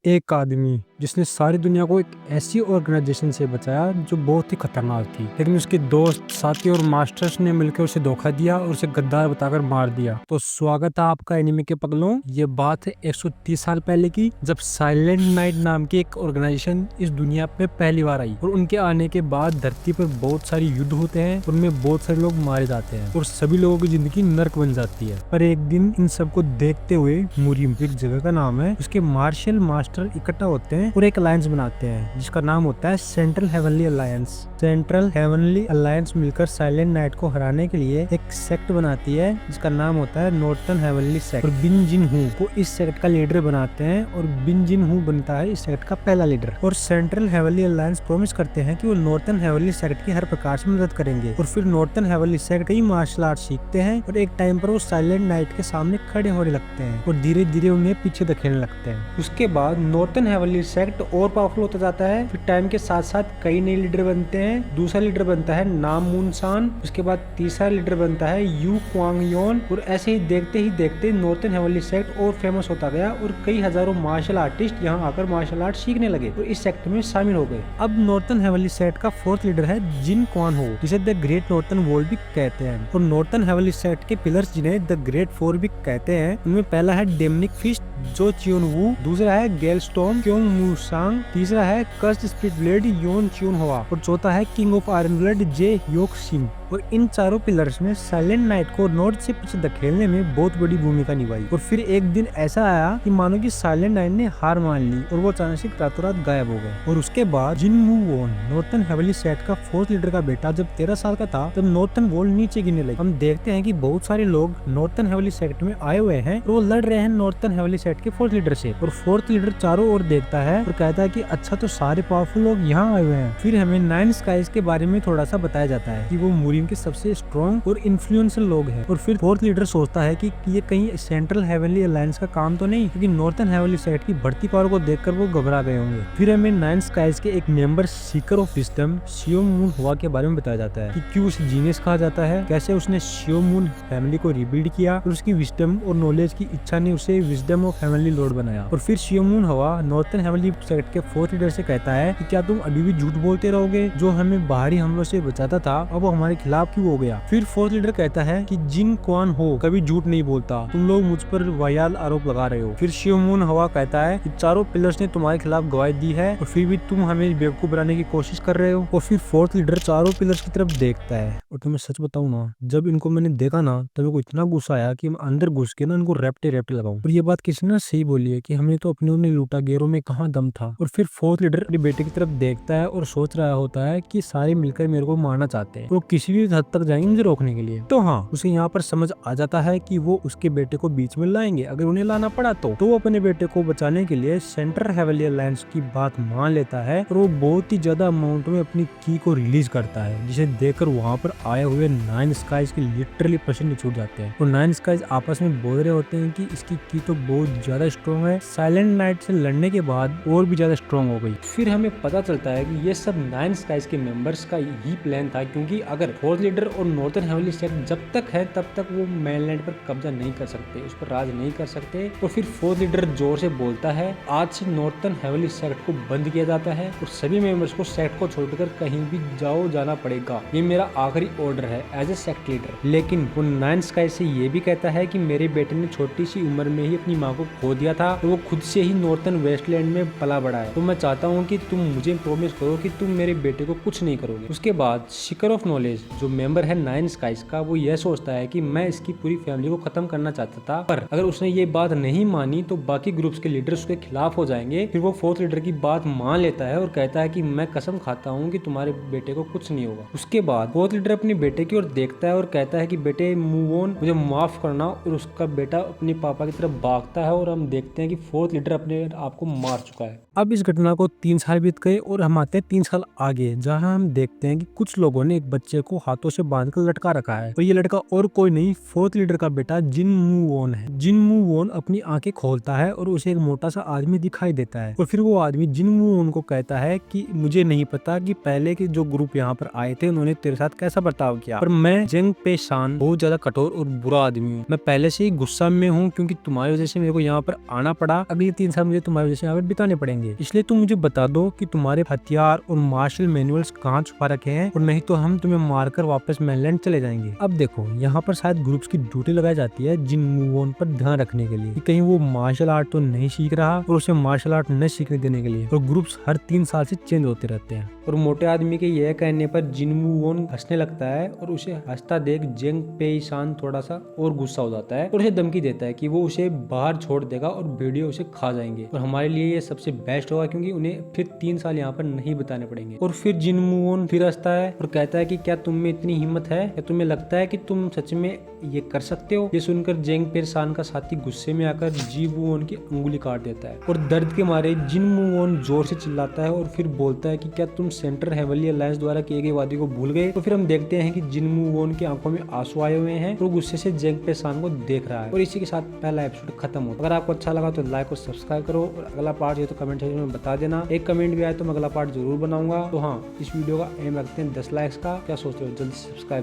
एक आदमी जिसने सारी दुनिया को एक ऐसी ऑर्गेनाइजेशन से बचाया जो बहुत ही खतरनाक थी, लेकिन उसके दोस्त, साथी और मास्टर्स ने मिलकर उसे धोखा दिया और उसे गद्दार बताकर मार दिया। तो स्वागत है आपका एनिमे के पगलों। ये बात है 130 साल पहले की, जब साइलेंट नाइट नाम की एक ऑर्गेनाइजेशन इस दुनिया पे पहली बार आई। और उनके आने के बाद धरती पर बहुत सारे युद्ध होते हैं, उनमें बहुत सारे लोग मारे जाते हैं और सभी लोगों की जिंदगी नर्क बन जाती है। पर एक दिन इन सबको देखते हुए मुरीम, एक जगह का नाम है, उसके मार्शल मास्टर इकट्ठा होते हैं और एक अलायंस बनाते हैं जिसका नाम होता है central heavenly alliance. Central heavenly alliance मिलकर साइलेंट नाइट को हराने के लिए एक सेक्ट बनाती है जिसका नाम होता है नॉर्थर्न हेवनली सेक्ट। और बिन जिन हू को इस सेक्ट का लीडर बनाते हैं और बिन जिन हू बनता है इस सेक्ट का पहला लीडर। और सेंट्रल हेवनली अलायंस प्रॉमिस करते हैं कि वो नॉर्थर्न हेवनली सेक्ट की हर प्रकार से मदद करेंगे। और फिर नॉर्थर्न हेवनली सेक्ट कई मार्शल आर्ट सीखते हैं और एक टाइम पर वो साइलेंट नाइट के सामने खड़े होने लगते हैं और धीरे धीरे उन्हें पीछे धकेलने लगते हैं। उसके बाद नॉर्थर्न हेवनली सेक्ट और पावरफुल होता जाता है। फिर टाइम के साथ साथ कई नए लीडर बनते हैं। दूसरा लीडर बनता है नाम मून सान, उसके बाद तीसरा लीडर बनता है यू क्वांग योन। और ऐसे ही देखते नॉर्थर्न हेवनली सेक्ट और फेमस होता गया और कई हजारों मार्शल आर्टिस्ट यहाँ आकर मार्शल आर्ट सीखने लगे और इस सेक्ट में शामिल हो गए। अब नॉर्थर्न हेवनली सेक्ट का फोर्थ लीडर है जिन क्वान हो, जिसे द ग्रेट नॉर्थर्न वॉल भी कहते हैं। और नॉर्थर्न हेवनली सेक्ट के पिलर्स जिन्हें द ग्रेट फोर भी कहते हैं, उनमें पहला है डेमनिक फिस्ट जो चियोन वू, दूसरा है गेलस्टॉर्म क्योंग मू सांग, तीसरा है कर्स्ड स्पिरिट ब्लेड योन चियोन हुआ और चौथा है किंग ऑफ आयरन ब्लड जे योक सिंह। और इन चारों पिलर्स ने साइलेंट नाइट को नॉर्थ से पीछे धकेलने में बहुत बड़ी भूमिका निभाई। और फिर एक दिन ऐसा आया कि मानो कि साइलेंट नाइट ने हार मान ली और वो अचानक से रातों रात गायब हो गए। और उसके बाद जिन मू वॉन, नॉर्थर्न हेवनली सेक्ट का फोर्थ लीडर का बेटा, जब 13 साल का था तब नॉर्थर्न वॉल नीचे गिरने लगी। हम देखते हैं कि बहुत सारे लोग नॉर्थर्न हेवनली सेक्ट में आए हुए हैं और वो लड़ रहे हैं नॉर्थर्न हेवनली सेक्ट के फोर्थ लीडर से। और फोर्थ लीडर चारों ओर देखता है और कहता है कि अच्छा, तो सारे पावरफुल लोग यहाँ आए हुए हैं। फिर हमें नाइन स्काइज के बारे में थोड़ा सा बताया जाता है कि वो मुरीम के सबसे स्ट्रॉन्ग और इन्फ्लुएंशियल लोग हैं। और फिर फोर्थ लीडर सोचता है कि ये कहीं सेंट्रल हेवनली अलायंस का काम तो नहीं, क्योंकि नॉर्थर्न हेवनली सेक्ट की बढ़ती पावर को देखकर वो घबरा गए होंगे। फिर हमें नाइन स्काइज के एक मेंबर सीकर ऑफ विजडम शियो मून हुआ के बारे में बताया जाता है कि क्यों उसे जीनियस कहा जाता है, कैसे उसने शियो मून फैमिली को रिबिल्ड किया और उसकी विजडम और नॉलेज की इच्छा ने उसे विजडम ऑफ हेवनली लॉर्ड बनाया। और फिर शियो मून हवा नॉर्थर्न हेवनली सेक्ट के फोर्थ लीडर से कहता है कि क्या तुम अभी भी झूठ बोलते रहोगे? जो हमें बाहरी हमलों से बचाता था अब वो हमारे खिलाफ क्यों हो गया? फिर फोर्थ लीडर कहता है कि जिन क्वान हो कभी झूठ नहीं बोलता, तुम लोग मुझ पर वाहियात आरोप लगा रहे हो। फिर शियो मून हवा कहता है कि चारों पिलर्स ने तुम्हारे खिलाफ गवाही दी है और फिर भी तुम हमें बेवकूफ बनाने की कोशिश कर रहे हो। और फिर फोर्थ लीडर चारों पिलर्स की तरफ देखता है और तुम्हें सच बताऊं ना, जब इनको मैंने देखा ना तब मेरे को इतना गुस्सा आया कि मैं अंदर घुस के ना इनको रेपटे रेपटे लगाऊं। और ये बात किसी ने सही बोली है कि हमने तो अपने उन्हें लूटा, गेरों में कहाँ दम था। और फिर फोर्थ लीडर अपने बेटे की तरफ देखता है और सोच रहा होता है कि सारे मिलकर मेरे को मारना चाहते हैं, वो किसी भी हद तक जाएंगे मुझे रोकने के लिए। तो हाँ, उसे यहाँ पर समझ आ जाता है कि वो उसके बेटे को बीच में लाएंगे अगर उन्हें लाना पड़ा तो वो अपने बेटे को बचाने के लिए सेंट्रल हेवनली अलायंस की बात मान लेता है और वो बहुत ही ज्यादा अमाउंट में अपनी की को रिलीज करता है, जिसे देखकर वहाँ पर आए हुए नाइन स्काइज के लिटरली पसीने छूट जाते हैं। और नाइन स्काइज आपस में बोल रहे होते हैं कि इसकी की तो बहुत ज्यादा स्ट्रॉन्ग है, साइलेंट नाइट से लड़ने के बाद और भी ज्यादा स्ट्रॉन्ग हो गई। फिर हमें पता चलता है कि ये सब नाइन स्काइज के मेंबर्स का ही प्लान था, क्योंकि अगर फोर्थ लीडर और नॉर्थर्न हेवनली सेक्ट जब तक है तब तक वो मेनलैंड पर कब्जा नहीं कर सकते, उस पर राज नहीं कर सकते। और फिर फोर्थ लीडर जोर से बोलता है आज से नॉर्थर्न हेवनली सेक्ट को बंद किया जाता है और सभी मेंबर्स को सेक्ट को छोड़कर कहीं भी जाना पड़ेगा, ये मेरा आखिरी ऑर्डर है एज ए सेक्ट लीडर। लेकिन वो नाइन स्काई से ये भी कहता है कि मेरे बेटे ने छोटी सी उम्र में ही अपनी माँ को खो दिया था और वो खुद से ही नॉर्थर्न वेस्टलैंड में पला बड़ा है, तो मैं चाहता हूँ कि तुम मुझे प्रॉमिस करो कि तुम मेरे बेटे को कुछ नहीं करोगे। उसके बाद सीकर ऑफ नॉलेज जो मेंबर है नाइन स्काइज का, वो यह सोचता है कि मैं इसकी पूरी फैमिली को खत्म करना चाहता था, पर अगर उसने ये बात नहीं मानी तो बाकी ग्रुप्स के लीडर उसके खिलाफ हो जाएंगे। फिर वो फोर्थ लीडर की बात मान लेता है और कहता है कि मैं कसम खाता हूँ कि तुम्हारे बेटे को कुछ नहीं होगा। उसके बाद फोर्थ लीडर अपने बेटे की ओर देखता है और कहता है कि बेटे मूव ऑन, मुझे माफ करना। और उसका बेटा अपने पापा की तरफ भागता है और हम देखते हैं कि फोर्थ लीडर अपने आप को मार चुका है। अब इस घटना को 3 साल बीत गए और हम आते हैं 3 साल आगे, जहाँ हम देखते हैं कि कुछ लोगों ने एक बच्चे को हाथों से बांधकर लटका रखा है और ये लड़का और कोई नहीं, फोर्थ लीडर का बेटा जिन मू वॉन है। जिन मू वॉन अपनी आंखें खोलता है और उसे एक मोटा सा आदमी दिखाई देता है और फिर वो आदमी जिन मू वॉन को कहता है कि मुझे नहीं पता कि पहले के जो ग्रुप यहाँ पर आए थे उन्होंने तेरे साथ कैसा बर्ताव किया। पर मैं जेंग पे शान बहुत ज्यादा कठोर और बुरा आदमी हूँ। मैं पहले से ही गुस्सा में हूँ क्योंकि तुम्हारी वजह से मेरे को यहाँ पर आना पड़ा। अगले 3 साल मुझे तुम्हारी वजह से यहाँ पर बिताने पड़ेंगे। इसलिए तुम मुझे बता दो कि तुम्हारे हथियार और मार्शल मैनुअल्स कहाँ छुपा रखे हैं, और नहीं तो हम तुम्हें मारकर वापस मेनलैंड चले जाएंगे। अब देखो, यहाँ पर शायद ग्रुप्स की ड्यूटी लगाई जाती है जिन मूव पर ध्यान रखने के लिए कि कहीं वो मार्शल आर्ट तो नहीं सीख रहा और उसे मार्शल आर्ट नहीं सीखने देने के लिए। और ग्रुप्स हर 3 साल से चेंज होते रहते हैं। और मोटे आदमी के यह कहने पर जिनवू वोन हंसने लगता है और उसे हंसता देख जेंग पे शान थोड़ा सा और गुस्सा हो जाता है और उसे धमकी देता है कि वो उसे बाहर छोड़ देगा और भेड़िए उसे खा जाएंगे। और हमारे लिए ये सबसे बेस्ट होगा क्योंकि उन्हें फिर 3 साल यहाँ पर नहीं बिताने पड़ेंगे। और फिर जिनवू वोन फिर हंसता है और कहता है कि क्या तुम में इतनी हिम्मत है, या तुम्हें लगता है कि तुम सच में ये कर सकते हो। ये सुनकर जेंग पे शान का साथी गुस्से में आकर जी वू वोन की अंगुली काट देता है और दर्द के मारे जिनवू वोन जोर से चिल्लाता है और फिर बोलता है कि क्या तुम सेंट्रल हेवनली अलायंस द्वारा किए गए वादे को भूल गए। तो फिर हम देखते हैं कि जिनवू वोन की आंखों में आंसू आए हुए हैं और गुस्से से जेंग पे शान को देख रहा है। और इसी के साथ पहला एपिसोड खत्म होता है। अगर आपको अच्छा लगा तो लाइक और सब्सक्राइब करो, और अगला पार्ट ये तो कमेंट सेक्शन में बता देना। एक कमेंट भी आए तो मैं अगला पार्ट जरूर बनाऊंगा। तो हाँ, इस वीडियो का एम रखते हैं 10 लाइक्स का। क्या सोचते हो, जल्दी सब्सक्राइब